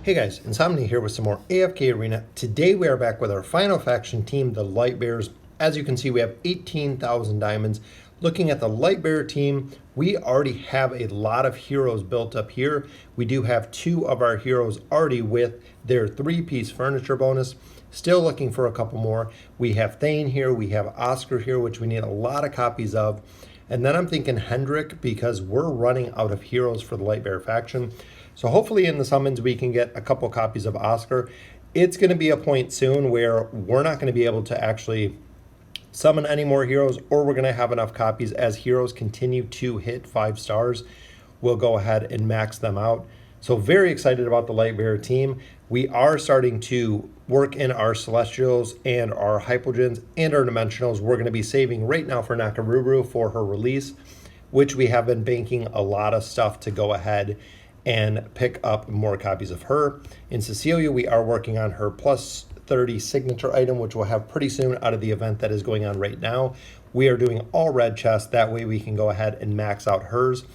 Hey guys, Insomnia here with some more AFK Arena. Today we are back with our final faction team, the Lightbearers. As you can see, we have 18,000 diamonds. Looking at the Lightbearer team, we already have a lot of heroes built up here. We do have 2 of our heroes already with their 3-piece furniture bonus. Still looking for a couple more. We have Thane here, we have Oscar here, which we need a lot of copies of. And then I'm thinking Hendrik, because we're running out of heroes for the Lightbearer faction. So hopefully in the summons we can get a couple copies of Oscar. It's going to be a point soon where we're not going to be able to actually summon any more heroes, or we're going to have enough copies as heroes continue to hit 5 stars. We'll go ahead and max them out. So very excited about the Lightbearer team. We are starting to work in our Celestials and our Hypogens and our Dimensionals. We're going to be saving right now for Nakaruru for her release, which we have been banking a lot of stuff to go ahead and pick up more copies of her. In Cecilia, we are working on her plus 30 signature item, which we'll have pretty soon out of the event that is going on right now. We are doing all red chests. That way we can go ahead and max out hers,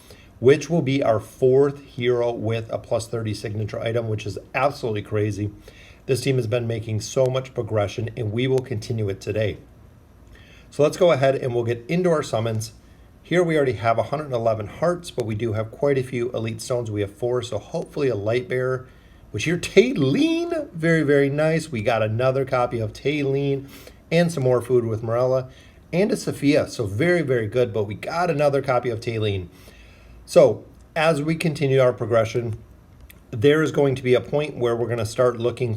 which will be our 4th hero with a plus 30 signature item, which is absolutely crazy. This team has been making so much progression, and we will continue it today. So let's go ahead and we'll get into our summons. Here we already have 111 hearts, but we do have quite a few elite stones. We have 4, so hopefully a Lightbearer, which here, Taylene, very, very nice. We got another copy of Taylene and some more food with Morella and a Sophia, so very, very good, but we got another copy of Taylene. So as we continue our progression, there is going to be a point where we're going to start looking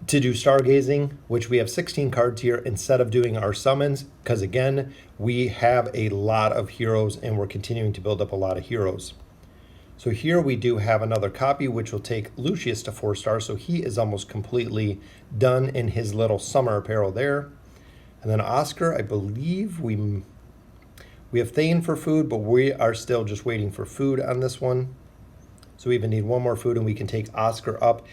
to do stargazing, which we have 16 cards here instead of doing our summons, because again, we have a lot of heroes and we're continuing to build up a lot of heroes. So here we do have another copy, which will take Lucius to 4 stars. So he is almost completely done in his little summer apparel there. And then Oscar, I believe we have Thane for food, but we are still just waiting for food on this one. So we even need one more food and we can take Oscar up.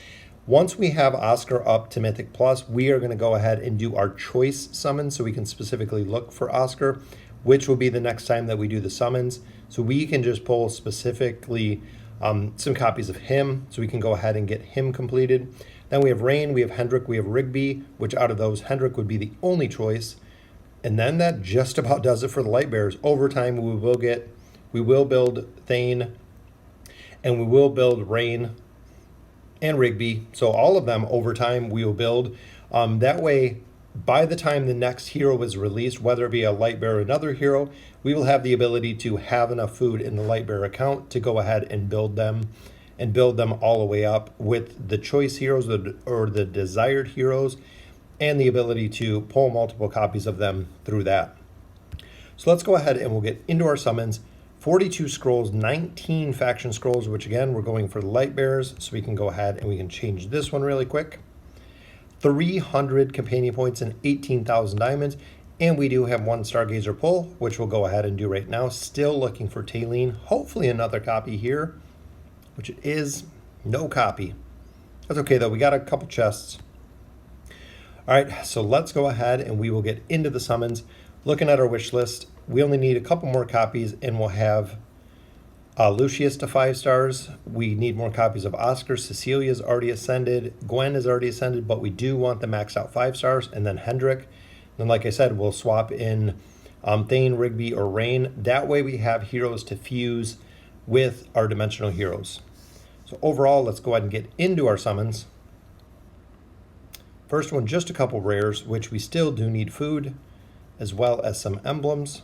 Once we have Oscar up to Mythic Plus, we are going to go ahead and do our choice summons so we can specifically look for Oscar, which will be the next time that we do the summons. So we can just pull specifically some copies of him, so we can go ahead and get him completed. Then we have Rain, we have Hendrik, we have Rigby, which out of those, Hendrik would be the only choice. And then that just about does it for the Lightbearers. Over time, we will build Thane, and we will build Rain and Rigby. So all of them over time we will build. That way, by the time the next hero is released, whether it be a Lightbearer or another hero, we will have the ability to have enough food in the Lightbearer account to go ahead and build them all the way up with the choice heroes or the desired heroes, and the ability to pull multiple copies of them through that. So let's go ahead and we'll get into our summons. 42 scrolls, 19 faction scrolls, which again, we're going for the Lightbearers, so we can go ahead and we can change this one really quick. 300 companion points and 18,000 diamonds, and we do have 1 Stargazer pull, which we'll go ahead and do right now. Still looking for Taylene, hopefully another copy here, which it is no copy. That's okay though, we got a couple chests. All right, so let's go ahead and we will get into the summons. Looking at our wish list, we only need a couple more copies and we'll have Lucius to 5 stars. We need more copies of Oscar. Cecilia's already ascended. Gwen is already ascended, but we do want the maxed out 5 stars. And then Hendrik. And like I said, we'll swap in Thane, Rigby, or Rain. That way we have heroes to fuse with our dimensional heroes. So overall, let's go ahead and get into our summons. First one, just a couple rares, which we still do need food, as well as some emblems.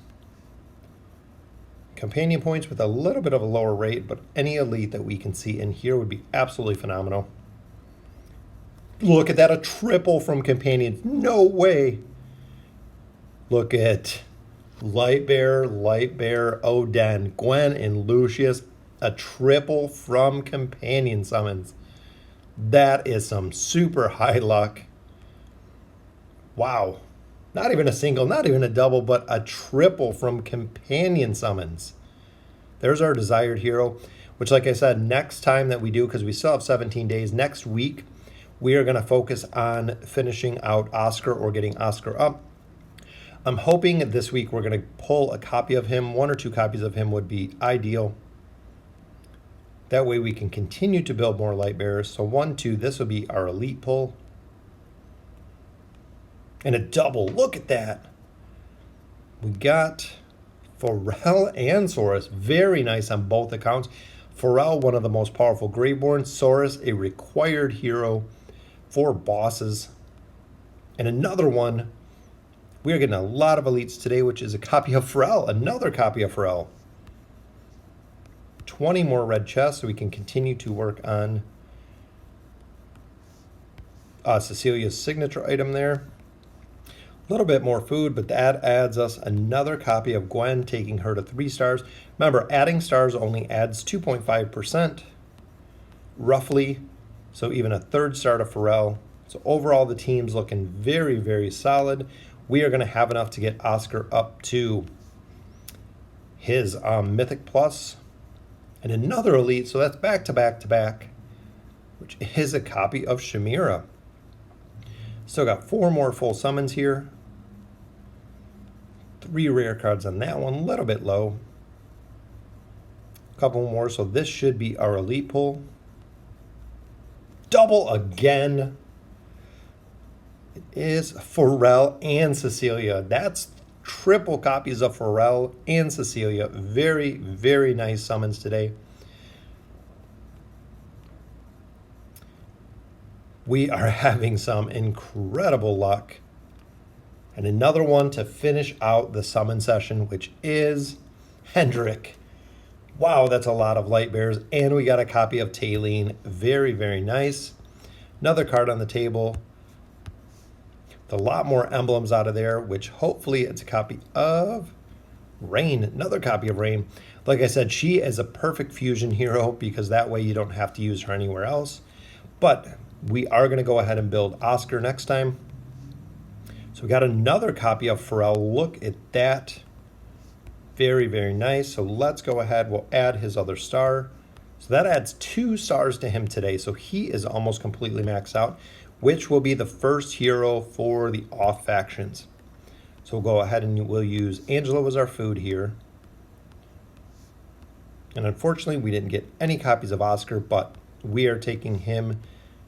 Companion points with a little bit of a lower rate, but any elite that we can see in here would be absolutely phenomenal. Look at that, a triple from companions. No way. Look at Lightbearer, Oden, Gwen, and Lucius. A triple from companion summons. That is some super high luck. Wow. Not even a single, not even a double, but a triple from companion summons. There's our desired hero, which like I said, next time that we do, because we still have 17 days, next week, we are going to focus on finishing out Oscar or getting Oscar up. I'm hoping this week we're going to pull a copy of him. 1 or 2 copies of him would be ideal. That way we can continue to build more Lightbearers. So 1, 2, this will be our elite pull. And a double, look at that. We got Pharrell and Saurus, very nice on both accounts. Pharrell, one of the most powerful Graveborn. Saurus, a required hero for bosses. And another one, we are getting a lot of elites today, which is a copy of Pharrell, another copy of Pharrell. 20 more red chests, so we can continue to work on Cecilia's signature item there. A little bit more food, but that adds us another copy of Gwen, taking her to 3 stars. Remember, adding stars only adds 2.5%, roughly. So even a 3rd star to Pharrell. So overall, the team's looking very, very solid. We are going to have enough to get Oscar up to his Mythic Plus. And another elite, so that's back to back to back, which is a copy of Shamira. Still got 4 more full summons here. 3 rare cards on that one, a little bit low. A couple more, so this should be our elite pull. Double again. It is Pharrell and Cecilia. That's triple copies of Pharrell and Cecilia. Very, very nice summons today. We are having some incredible luck. And another one to finish out the summon session, which is Hendrik. Wow, that's a lot of Lightbearers. And we got a copy of Taylene. Very, very nice. Another card on the table. A lot more emblems out of there, which hopefully it's a copy of Rain. Another copy of Rain. Like I said, she is a perfect fusion hero because that way you don't have to use her anywhere else. But we are going to go ahead and build Oscar next time. So we got another copy of Pharrell. Look at that. Very, very nice. So let's go ahead. We'll add his other star. So that adds 2 stars to him today. So he is almost completely maxed out, which will be the first hero for the off factions. So we'll go ahead and we'll use Angela as our food here. And unfortunately, we didn't get any copies of Oscar, but we are taking him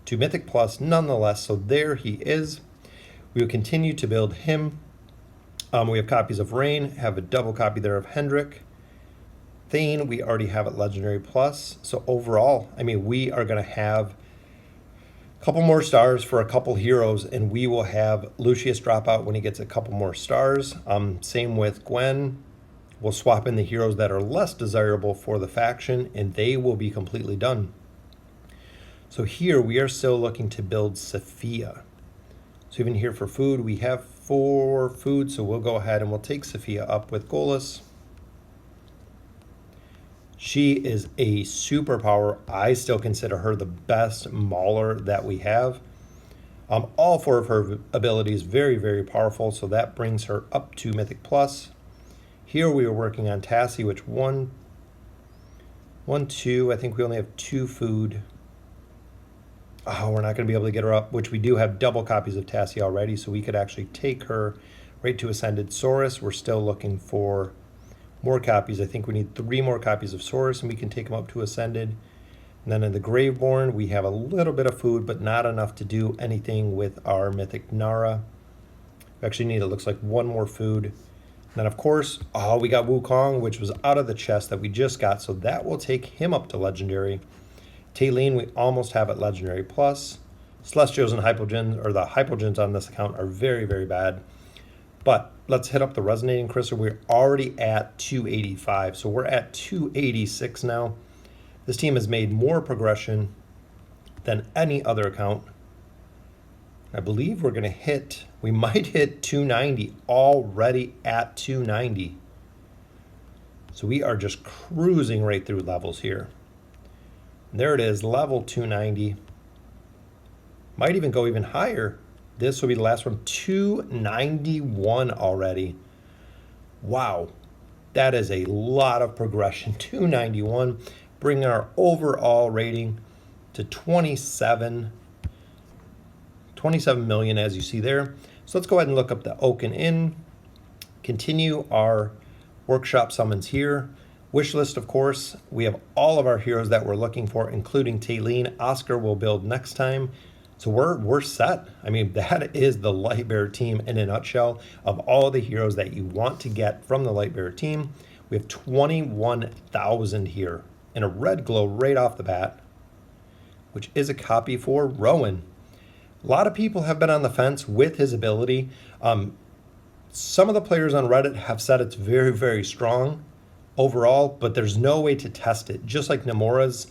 to Mythic Plus nonetheless. So there he is. We will continue to build him. We have copies of Rain, have a double copy there of Hendrik. Thane, we already have at Legendary Plus. So overall, I mean, we are going to have a couple more stars for a couple heroes, and we will have Lucius drop out when he gets a couple more stars. Same with Gwen. We'll swap in the heroes that are less desirable for the faction, and they will be completely done. So here we are still looking to build Sophia. So even here for food, we have 4 food, so we'll go ahead and we'll take Sophia up with Golas. She is a superpower. I still consider her the best mauler that we have. All 4 of her abilities very, very powerful, so that brings her up to Mythic Plus. Here we are working on Tassie, which 1, 2, I think we only have 2 food. Oh, we're not going to be able to get her up, which we do have double copies of Tassie already, so we could actually take her right to Ascended. Saurus, we're still looking for more copies. I think we need 3 more copies of Saurus, and we can take him up to Ascended. And then in the Graveborn, we have a little bit of food, but not enough to do anything with our Mythic Nara. We actually need, it looks like, 1 more food. And then, of course, we got Wukong, which was out of the chest that we just got, so that will take him up to Legendary. Taylene, we almost have at Legendary Plus. Celestials and Hypogens, or the Hypogens on this account, are very, very bad. But let's hit up the Resonating Crystal. We're already at 285, so we're at 286 now. This team has made more progression than any other account. I believe we're going to hit, we might hit 290, already at 290. So we are just cruising right through levels here. There it is, level 290. Might even go even higher. This will be the last one, 291 already. Wow, that is a lot of progression. 291, bringing our overall rating to 27 million, as you see there. So let's go ahead and look up the Oaken Inn. Continue our workshop summons here. Wish list, of course, we have all of our heroes that we're looking for, including Taylene. Oscar will build next time. So we're set. I mean, that is the Lightbearer team in a nutshell of all the heroes that you want to get from the Lightbearer team. We have 21,000 here and a red glow right off the bat, which is a copy for Rowan. A lot of people have been on the fence with his ability. Some of the players on Reddit have said it's very, very strong overall, but there's no way to test it. Just like Nomura's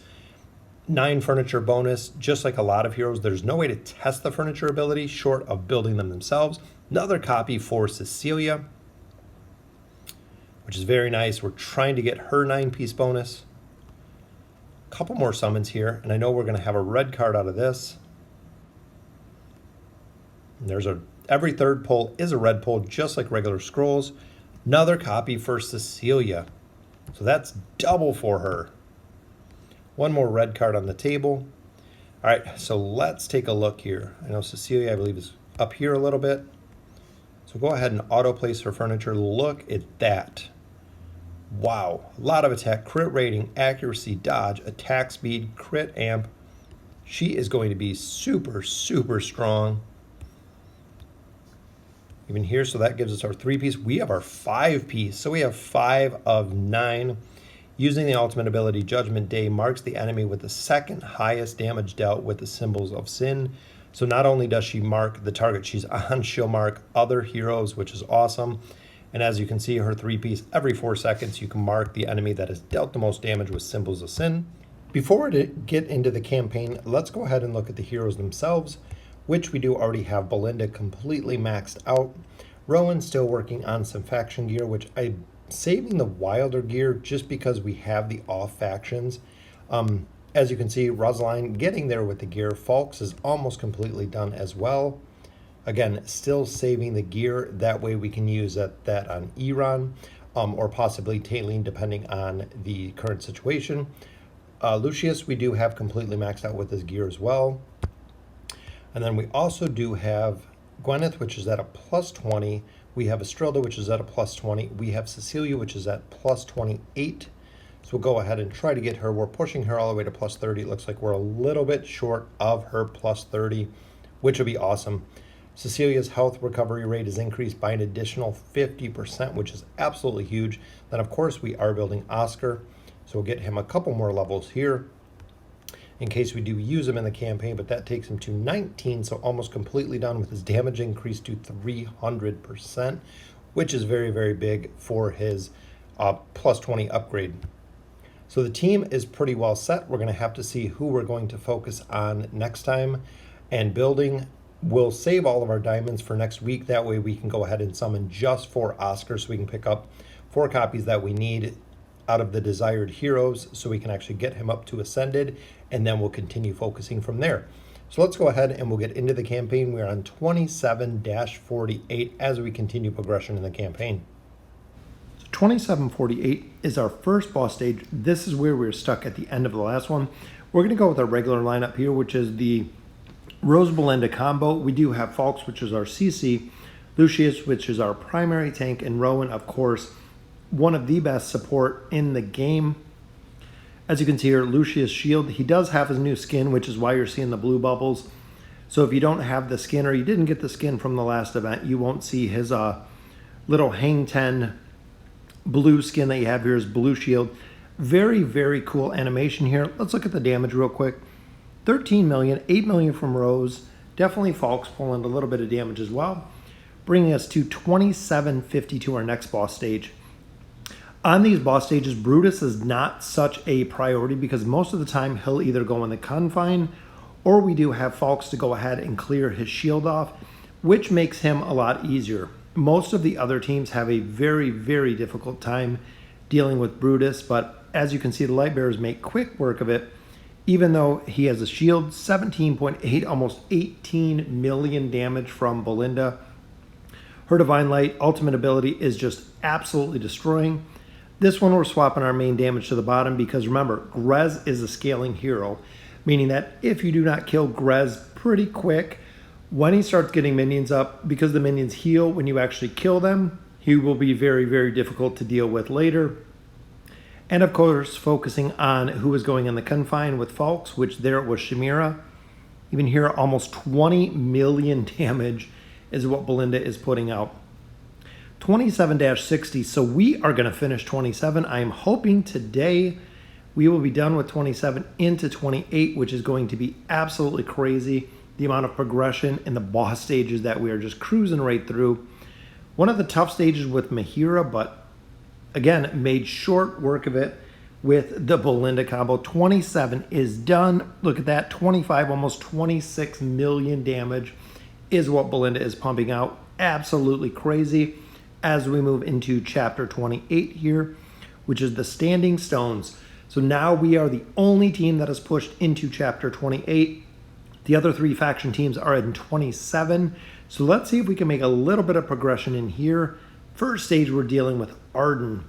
9 furniture bonus, just like a lot of heroes, there's no way to test the furniture ability short of building them themselves. Another copy for Cecilia, which is very nice. We're trying to get her 9-piece bonus. A couple more summons here, and I know we're going to have a red card out of this. And there's every third pull is a red pull, just like regular scrolls. Another copy for Cecilia. So that's double for her. One more red card on the table. All right, so let's take a look here. I know Cecilia, I believe, is up here a little bit. So go ahead and auto place her furniture. Look at that. Wow, a lot of attack, crit rating, accuracy, dodge, attack speed, crit amp. She is going to be super, super strong. Even here, so that gives us our 3-piece. We have our 5-piece, so we have 5 of 9. Using the ultimate ability, Judgment Day marks the enemy with the second highest damage dealt with the symbols of sin. So not only does she mark the target she's on, she'll mark other heroes, which is awesome. And as you can see, her 3-piece, every 4 seconds, you can mark the enemy that has dealt the most damage with symbols of sin. Before we get into the campaign, let's go ahead and look at the heroes themselves, which we do already have Belinda completely maxed out. Rowan's still working on some faction gear, which I'm saving the wilder gear just because we have the off factions. As you can see, Rosaline getting there with the gear. Falks is almost completely done as well. Again, still saving the gear. That way we can use that on Iran or possibly Taylene, depending on the current situation. Lucius, we do have completely maxed out with his gear as well. And then we also do have Gwyneth, which is at a +20. We have Estrilda, which is at a +20. We have Cecilia, which is at +28. So we'll go ahead and try to get her. We're pushing her all the way to +30. It looks like we're a little bit short of her +30, which would be awesome. Cecilia's health recovery rate is increased by an additional 50%, which is absolutely huge. Then, of course, we are building Oscar. So we'll get him a couple more levels here in case we do use him in the campaign, but that takes him to 19, so almost completely done with his damage increase to 300%, which is very, very big for his +20 upgrade. So the team is pretty well set. We're going to have to see who we're going to focus on next time. And building, we'll save all of our diamonds for next week. That way we can go ahead and summon just for Oscar so we can pick up 4 copies that we need out of the desired heroes so we can actually get him up to Ascended, and then we'll continue focusing from there. So let's go ahead and we'll get into the campaign. We're on 27-48 as we continue progression in the campaign. 2748 is our first boss stage. This is where we're stuck at the end of the last one. We're going to go with our regular lineup here, which is the Rose Belinda combo. We do have Falks, which is our CC, Lucius, which is our primary tank, and Rowan, of course, one of the best support in the game. As you can see here, Lucius Shield, he does have his new skin, which is why you're seeing the blue bubbles. So if you don't have the skin or you didn't get the skin from the last event, you won't see his little Hang 10 blue skin that you have here is Blue Shield. Very, very cool animation here. Let's look at the damage real quick. 13 million, 8 million from Rose. Definitely Falks pulling a little bit of damage as well, bringing us to 2752, our next boss stage. On these boss stages, Brutus is not such a priority because most of the time he'll either go in the confine or we do have Falks to go ahead and clear his shield off, which makes him a lot easier. Most of the other teams have a very, very difficult time dealing with Brutus, but as you can see, the Lightbearers make quick work of it. Even though he has a shield, 17.8, almost 18 million damage from Belinda. Her Divine Light ultimate ability is just absolutely destroying. This one we're swapping our main damage to the bottom because remember, Grez is a scaling hero, meaning that if you do not kill Grez pretty quick, when he starts getting minions up, because the minions heal when you actually kill them, he will be very, very difficult to deal with later. And of course, focusing on who was going in the confine with Falks, which there was Shamira. Even here, almost 20 million damage is what Belinda is putting out. 27-60, so we are going to finish 27. I am hoping today we will be done with 27 into 28, which is going to be absolutely crazy. The amount of progression in the boss stages that we are just cruising right through. One of the tough stages with Mahira, but again, made short work of it with the Belinda combo. 27 is done. Look at that, 25, almost 26 million damage is what Belinda is pumping out. Absolutely crazy. As we move into chapter 28 here, which is the Standing Stones. So now we are the only team that is pushed into chapter 28. The other three faction teams are in 27. So let's see if we can make a little bit of progression in here. First stage, we're dealing with Arden.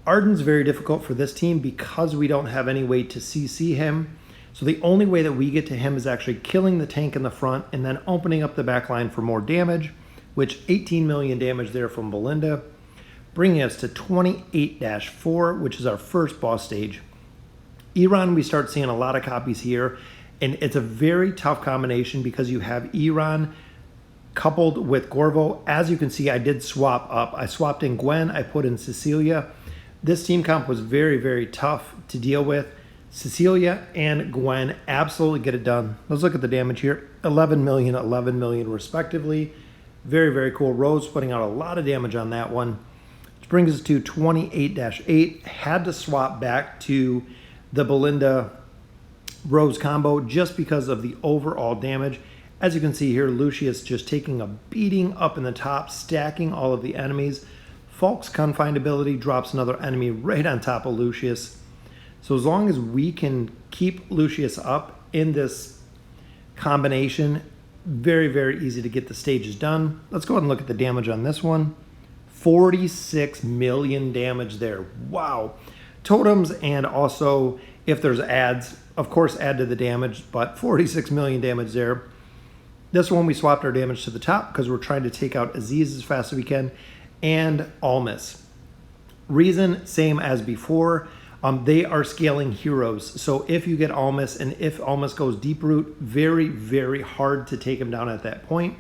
Arden's very difficult for this team because we don't have any way to CC him. So the only way that we get to him is actually killing the tank in the front and then opening up the back line for more damage, which 18 million damage there from Belinda, bringing us to 28-4, which is our first boss stage. Iran, we start seeing a lot of copies here, and it's a very tough combination because you have Iran coupled with Gorvo. As you can see, I did swap up. I swapped in Gwen, I put in Cecilia. This team comp was very, very tough to deal with. Cecilia and Gwen absolutely get it done. Let's look at the damage here. 11 million respectively. Very, very cool. Rose putting out a lot of damage on that one. Which brings us to 28-8. Had to swap back to the Belinda Rose combo just because of the overall damage. As you can see here, Lucius just taking a beating up in the top, stacking all of the enemies. Falk's confined ability drops another enemy right on top of Lucius. So as long as we can keep Lucius up in this combination, very, very easy to get the stages done. Let's go ahead and look at the damage on this one. 46 million damage there. Wow. Totems and also if there's adds, of course, add to the damage, but 46 million damage there. This one we swapped our damage to the top because we're trying to take out Aziz as fast as we can, and Almas. Reason, same as before. They are scaling heroes. So if you get Almas and if Almas goes deep root, very, very hard to take him down at that point.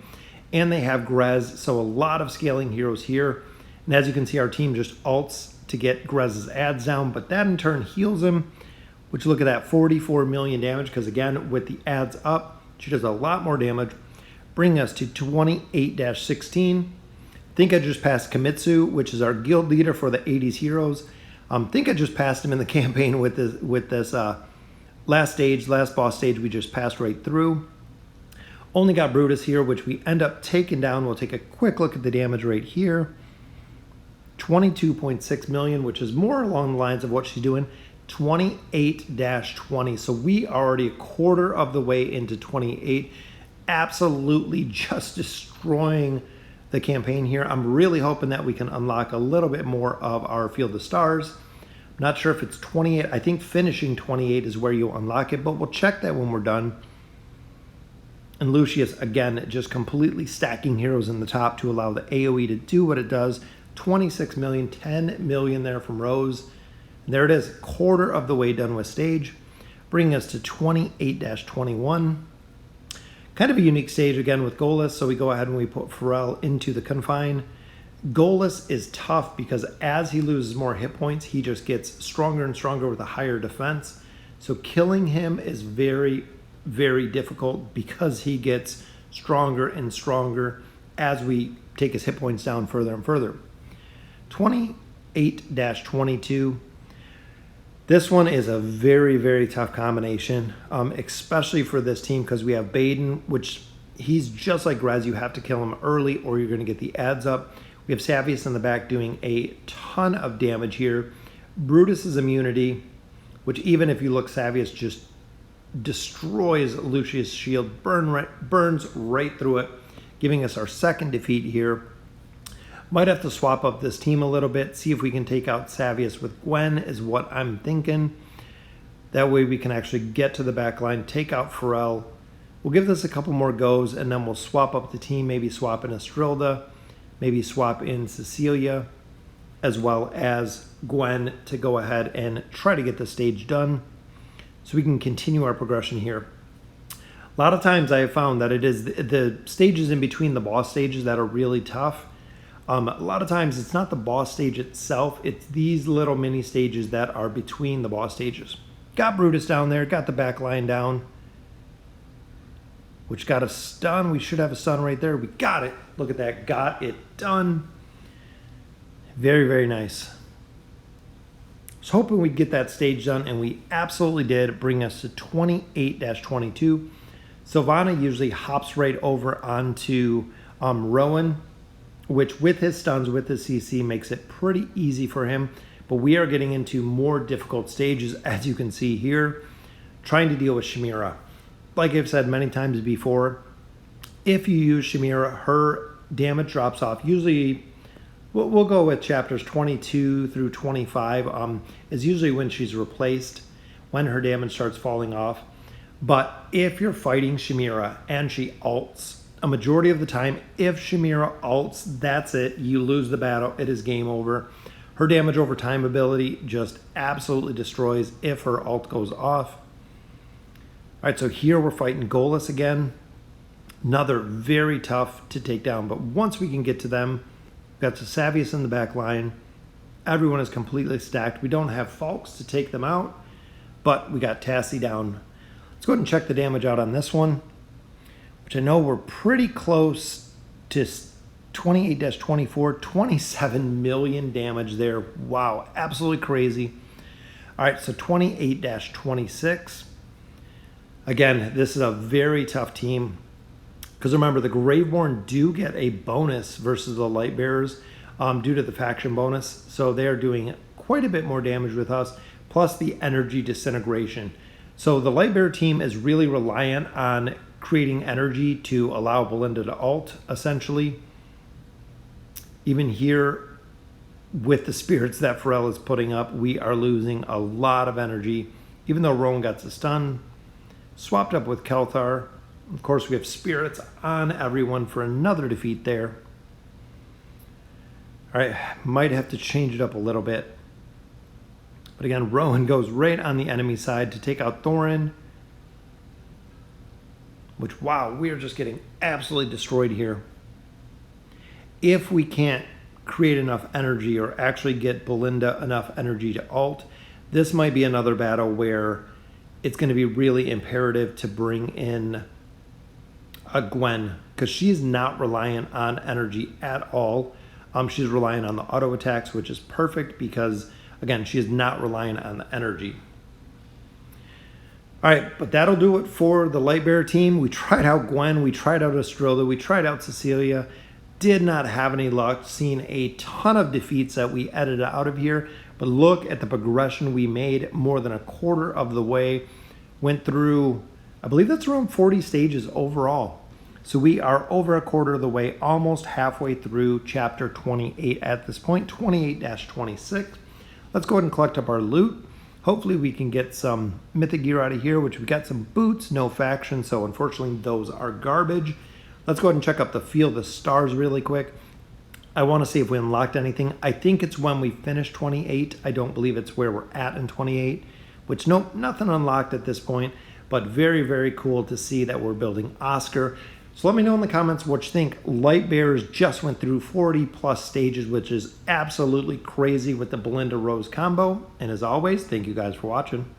And they have Grez, so a lot of scaling heroes here. And as you can see, our team just ults to get Grez's adds down, but that in turn heals him, which look at that, 44 million damage, because again, with the adds up, she does a lot more damage, bringing us to 28-16. Think I just passed Kimitsu, which is our guild leader for the 80s heroes. Think I just passed him in the campaign with this last boss stage we just passed right through. Only got Brutus here, which we end up taking down. We'll take a quick look at the damage right here. 22.6 million, which is more along the lines of what she's doing. 28-20. So we are already a quarter of the way into 28. Absolutely just destroying the campaign here. I'm really hoping that we can unlock a little bit more of our Field of Stars. I'm not sure if it's 28. I think finishing 28 is where you unlock it, but we'll check that when we're done. And Lucius, again, just completely stacking heroes in the top to allow the AoE to do what it does. 26 million, 10 million there from Rose. And there it is, quarter of the way done with stage, bringing us to 28-21. Kind of a unique stage again with Golas, so we go ahead and we put Pharrell into the confine. Golas is tough because as he loses more hit points, he just gets stronger and stronger with a higher defense. So killing him is very, very difficult because he gets stronger and stronger as we take his hit points down further and further. 28-22. This one is a very, very tough combination, especially for this team because we have Baden, which he's just like Grez. You have to kill him early or you're going to get the adds up. We have Savius in the back doing a ton of damage here. Brutus's immunity, which even if you look, Savius just destroys Lucius' shield, burns right through it, giving us our second defeat here. Might have to swap up this team a little bit, see if we can take out Savius with Gwen is what I'm thinking. That way we can actually get to the back line, take out Pharrell. We'll give this a couple more goes and then we'll swap up the team, maybe swap in Estrilda, maybe swap in Cecilia. as well as Gwen to go ahead and try to get the stage done so we can continue our progression here. A lot of times I have found that it is the stages in between the boss stages that are really tough. A lot of times it's not the boss stage itself, it's these little mini stages that are between the boss stages. Got Brutus down there, got the back line down, which got a stun. We should have a stun right there. We got it. Look at that, got it done. Very, very nice. I was hoping we'd get that stage done, and we absolutely did, bring us to 28-22. Sylvana usually hops right over onto Rowan, which with his stuns, with his CC, makes it pretty easy for him. But we are getting into more difficult stages, as you can see here, trying to deal with Shamira. Like I've said many times before, if you use Shamira, her damage drops off. Usually, we'll go with chapters 22 through 25 is usually when she's replaced, when her damage starts falling off. But if you're fighting Shamira and she ults, a majority of the time, if Shamira ults, that's it. You lose the battle. It is game over. Her damage over time ability just absolutely destroys if her ult goes off. All right, so here we're fighting Golas again. Another very tough to take down. But once we can get to them, we've got Sasavius in the back line. Everyone is completely stacked. We don't have Falks to take them out, but we got Tassie down. Let's go ahead and check the damage out on this one, which I know we're pretty close to 28-24, 27 million damage there. Wow, absolutely crazy. All right, so 28-26. Again, this is a very tough team because remember, the Graveborn do get a bonus versus the Lightbearers due to the faction bonus. So they are doing quite a bit more damage with us, plus the energy disintegration. So the Lightbearer team is really reliant on creating energy to allow Belinda to ult, essentially. Even here, with the spirits that Pharrell is putting up, we are losing a lot of energy. Even though Rowan got the stun, swapped up with Kelthar. Of course, we have spirits on everyone for another defeat there. All right, might have to change it up a little bit. But again, Rowan goes right on the enemy side to take out Thorin. Which, wow, we are just getting absolutely destroyed here. If we can't create enough energy or actually get Belinda enough energy to ult, this might be another battle where it's going to be really imperative to bring in a Gwen, because she's not reliant on energy at all. She's relying on the auto attacks, which is perfect because, again, she is not reliant on the energy. All right, but that'll do it for the Lightbearer team. We tried out Gwen, we tried out Estrella, we tried out Cecilia. Did not have any luck, seen a ton of defeats that we edited out of here. But look at the progression we made, more than a quarter of the way. Went through, I believe that's around 40 stages overall. So we are over a quarter of the way, almost halfway through chapter 28 at this point, 28-26. Let's go ahead and collect up our loot. Hopefully we can get some mythic gear out of here, which we got some boots, no faction, so unfortunately those are garbage. Let's go ahead and check up the Field of Stars really quick. I want to see if we unlocked anything. I think it's when we finish 28. I don't believe it's where we're at in 28, which nope, nothing unlocked at this point, but very, very cool to see that we're building Oscar. So let me know in the comments what you think. Lightbearers just went through 40 plus stages, which is absolutely crazy with the Belinda Rose combo. And as always, thank you guys for watching.